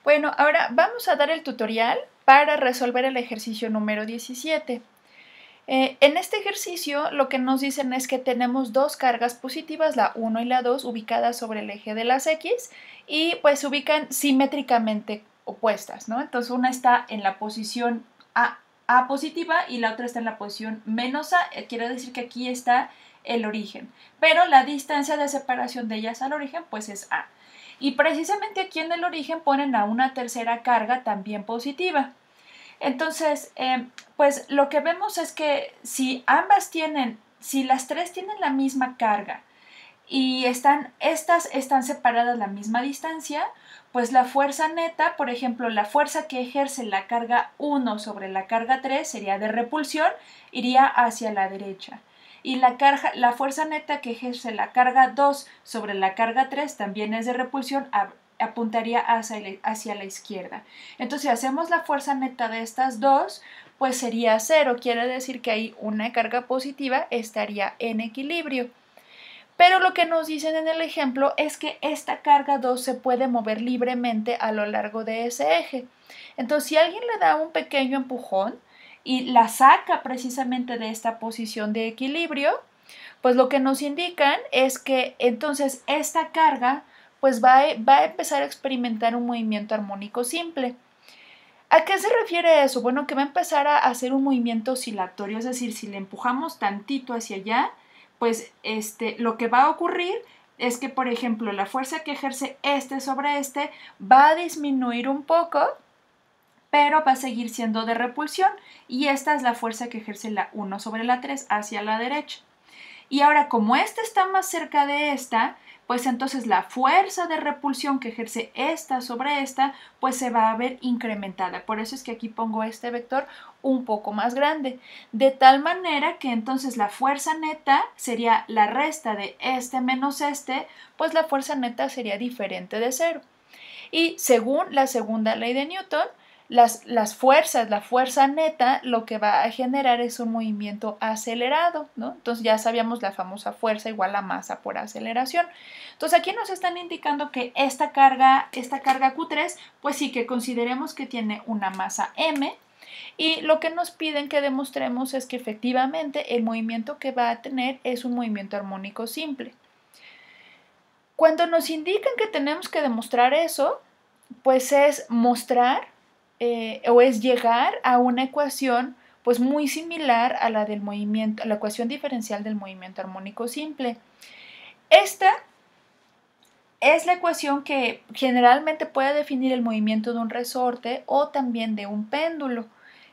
Bueno, ahora vamos a dar el tutorial para resolver el ejercicio número 17. En este ejercicio lo que nos dicen es que tenemos dos cargas positivas, la 1 y la 2, ubicadas sobre el eje de las X y pues se ubican simétricamente opuestas, ¿no? Entonces una está en la posición A positiva y la otra está en la posición menos A, quiere decir que aquí está el origen, pero la distancia de separación de ellas al origen pues es A. Y precisamente aquí en el origen ponen a una tercera carga también positiva. Entonces, pues lo que vemos es que si las tres tienen la misma carga y estas están separadas la misma distancia, pues la fuerza neta, por ejemplo, la fuerza que ejerce la carga 1 sobre la carga 3 sería de repulsión, iría hacia la derecha. Y la fuerza neta que ejerce la carga 2 sobre la carga 3 también es de repulsión, apuntaría hacia la izquierda. Entonces, si hacemos la fuerza neta de estas dos, pues sería 0, quiere decir que ahí una carga positiva estaría en equilibrio. Pero lo que nos dicen en el ejemplo es que esta carga 2 se puede mover libremente a lo largo de ese eje. Entonces, si alguien le da un pequeño empujón y la saca precisamente de esta posición de equilibrio, pues lo que nos indican es que entonces esta carga pues va a empezar a experimentar un movimiento armónico simple. ¿A qué se refiere eso? Bueno, que va a empezar a hacer un movimiento oscilatorio, es decir, si le empujamos tantito hacia allá, pues lo que va a ocurrir es que, por ejemplo, la fuerza que ejerce este sobre este va a disminuir un poco, pero va a seguir siendo de repulsión, y esta es la fuerza que ejerce la 1 sobre la 3 hacia la derecha. Y ahora, como esta está más cerca de esta, pues entonces la fuerza de repulsión que ejerce esta sobre esta, pues se va a ver incrementada. Por eso es que aquí pongo este vector un poco más grande. De tal manera que entonces la fuerza neta sería la resta de este menos este, pues la fuerza neta sería diferente de 0. Y según la segunda ley de Newton, la fuerza neta, lo que va a generar es un movimiento acelerado, ¿no? Entonces ya sabíamos la famosa fuerza igual a masa por aceleración. Entonces aquí nos están indicando que esta carga Q3, pues sí que consideremos que tiene una masa m, y lo que nos piden que demostremos es que efectivamente el movimiento que va a tener es un movimiento armónico simple. Cuando nos indican que tenemos que demostrar eso, pues es mostrar o es llegar a una ecuación pues muy similar a la del movimiento, a la ecuación diferencial del movimiento armónico simple. Esta es la ecuación que generalmente puede definir el movimiento de un resorte o también de un péndulo,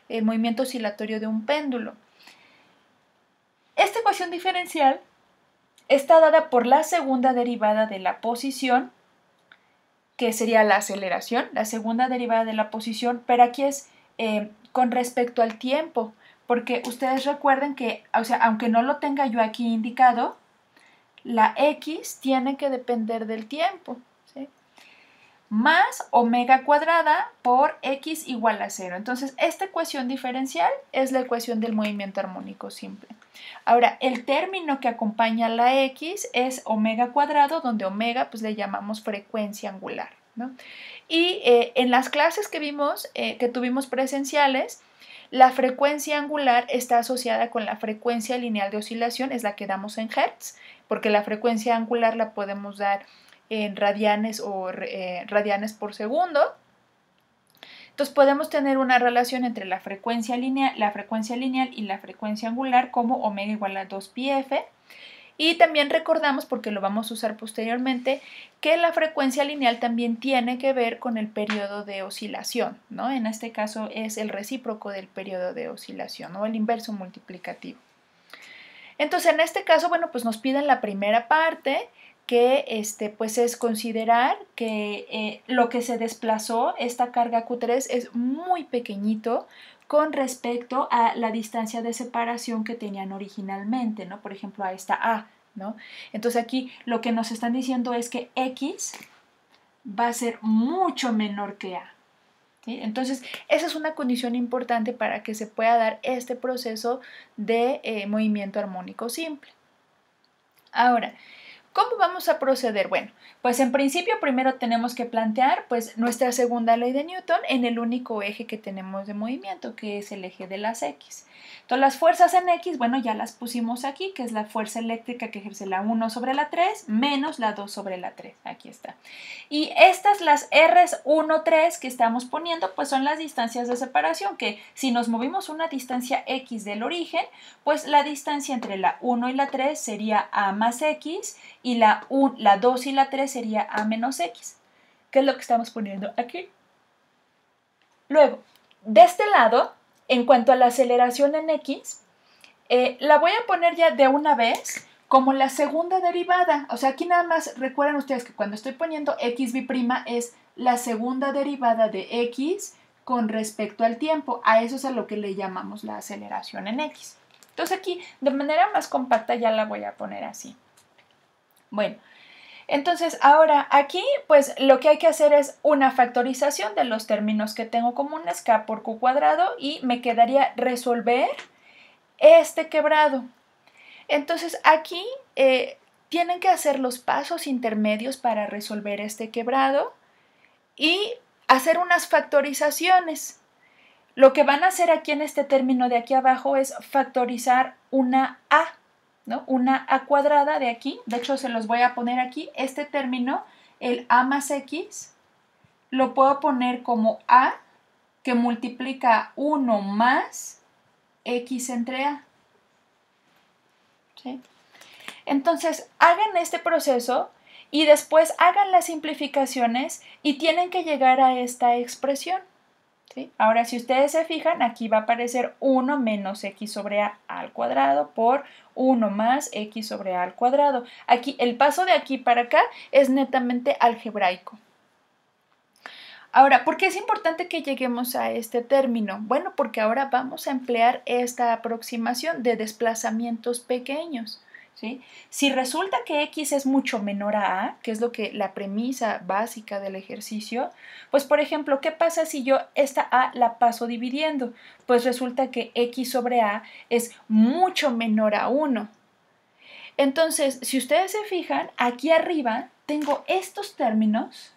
el movimiento oscilatorio de un péndulo. Esta ecuación diferencial está dada por la segunda derivada de la posición, que sería la aceleración, la segunda derivada de la posición, pero aquí es con respecto al tiempo, porque ustedes recuerden que, o sea, aunque no lo tenga yo aquí indicado, la x tiene que depender del tiempo, ¿sí? Más omega cuadrada por x igual a 0. Entonces, esta ecuación diferencial es la ecuación del movimiento armónico simple. Ahora, el término que acompaña la x es omega cuadrado, donde omega pues le llamamos frecuencia angular, ¿no? Y en las clases que vimos, que tuvimos presenciales, la frecuencia angular está asociada con la frecuencia lineal de oscilación, es la que damos en hertz, porque la frecuencia angular la podemos dar en radianes o radianes por segundo. Entonces podemos tener una relación entre la frecuencia lineal y la frecuencia angular como omega igual a 2πf. Y también recordamos, porque lo vamos a usar posteriormente, que la frecuencia lineal también tiene que ver con el periodo de oscilación, ¿no? En este caso es el recíproco del periodo de oscilación, ¿no? El inverso multiplicativo. Entonces, en este caso, bueno, pues nos piden la primera parte, que pues es considerar que lo que se desplazó, esta carga Q3, es muy pequeñito con respecto a la distancia de separación que tenían originalmente, ¿no? Por ejemplo, a esta A, ¿no? Entonces aquí lo que nos están diciendo es que X va a ser mucho menor que A, ¿sí? Entonces, esa es una condición importante para que se pueda dar este proceso de movimiento armónico simple. Ahora, ¿Cómo vamos a proceder? Bueno, pues en principio primero tenemos que plantear pues nuestra segunda ley de Newton en el único eje que tenemos de movimiento, que es el eje de las X. Entonces las fuerzas en X, bueno, ya las pusimos aquí, que es la fuerza eléctrica que ejerce la 1 sobre la 3 menos la 2 sobre la 3. Aquí está. Y estas, las Rs 1, 3 que estamos poniendo, pues son las distancias de separación, que si nos movimos una distancia X del origen, pues la distancia entre la 1 y la 3 sería A más X y la 2 y la 3 sería A menos X, que es lo que estamos poniendo aquí. Luego, de este lado, en cuanto a la aceleración en X, la voy a poner ya de una vez como la segunda derivada. O sea, aquí nada más recuerden ustedes que cuando estoy poniendo xb' es la segunda derivada de X con respecto al tiempo. A eso es a lo que le llamamos la aceleración en X. Entonces aquí, de manera más compacta, ya la voy a poner así. Bueno, entonces ahora aquí pues lo que hay que hacer es una factorización de los términos que tengo comunes, k por q cuadrado, y me quedaría resolver este quebrado. Entonces aquí tienen que hacer los pasos intermedios para resolver este quebrado y hacer unas factorizaciones. Lo que van a hacer aquí en este término de aquí abajo es factorizar una a, ¿no? Una a cuadrada de aquí. De hecho, se los voy a poner aquí. Este término, el a más x, lo puedo poner como a que multiplica 1 más x entre a. ¿Sí? Entonces, hagan este proceso y después hagan las simplificaciones y tienen que llegar a esta expresión. ¿Sí? Ahora, si ustedes se fijan, aquí va a aparecer 1 menos x sobre a al cuadrado por 1 más x sobre a al cuadrado. Aquí, el paso de aquí para acá es netamente algebraico. Ahora, ¿por qué es importante que lleguemos a este término? Bueno, porque ahora vamos a emplear esta aproximación de desplazamientos pequeños. ¿Sí? Si resulta que x es mucho menor a, que es lo que la premisa básica del ejercicio, pues por ejemplo, ¿qué pasa si yo esta a la paso dividiendo? Pues resulta que x sobre a es mucho menor a 1. Entonces, si ustedes se fijan, aquí arriba tengo estos términos,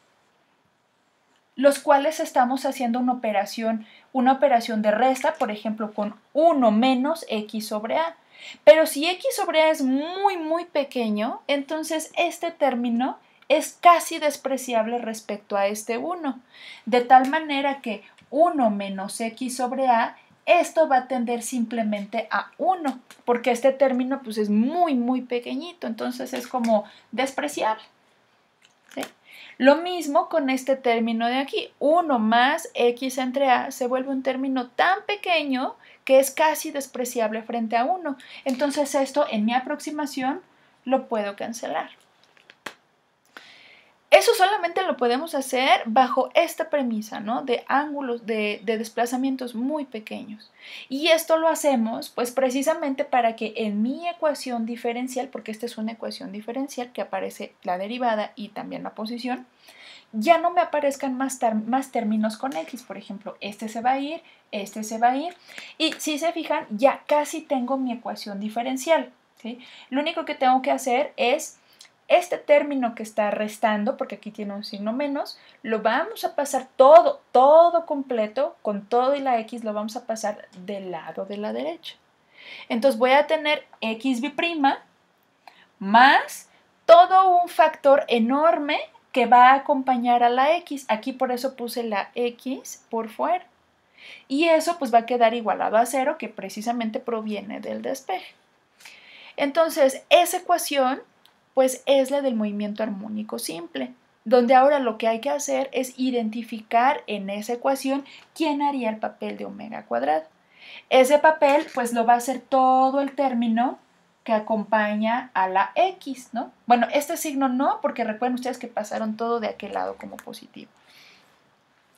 los cuales estamos haciendo una operación de resta, por ejemplo, con 1 menos x sobre a. Pero si x sobre a es muy, muy pequeño, entonces este término es casi despreciable respecto a este 1. De tal manera que 1 menos x sobre a, esto va a tender simplemente a 1, porque este término pues, es muy, muy pequeñito, entonces es como despreciable. ¿Sí? Lo mismo con este término de aquí, 1 más x entre a se vuelve un término tan pequeño que es casi despreciable frente a 1. Entonces esto en mi aproximación lo puedo cancelar. Eso solamente lo podemos hacer bajo esta premisa, ¿no? De ángulos, de desplazamientos muy pequeños. Y esto lo hacemos pues precisamente para que en mi ecuación diferencial, porque esta es una ecuación diferencial que aparece la derivada y también la posición, ya no me aparezcan más términos con x. Por ejemplo, este se va a ir, este se va a ir. Y si se fijan, ya casi tengo mi ecuación diferencial. ¿Sí? Lo único que tengo que hacer es este término que está restando, porque aquí tiene un signo menos, lo vamos a pasar todo completo, con todo y la x lo vamos a pasar del lado de la derecha. Entonces voy a tener xb' más todo un factor enorme que va a acompañar a la x. Aquí por eso puse la x por fuera. Y eso pues va a quedar igualado a 0, que precisamente proviene del despeje. Entonces, esa ecuación pues es la del movimiento armónico simple, donde ahora lo que hay que hacer es identificar en esa ecuación quién haría el papel de omega cuadrado. Ese papel pues lo va a hacer todo el término que acompaña a la x, ¿no? Bueno, este signo no, porque recuerden ustedes que pasaron todo de aquel lado como positivo.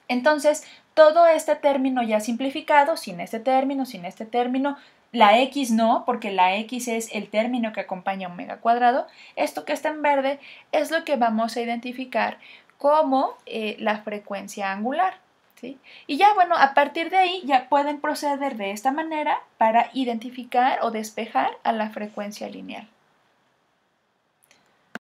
Entonces, todo este término ya simplificado, sin este término, la x no, porque la x es el término que acompaña a omega cuadrado. Esto que está en verde es lo que vamos a identificar como la frecuencia angular. ¿Sí? Y ya, bueno, a partir de ahí ya pueden proceder de esta manera para identificar o despejar a la frecuencia lineal.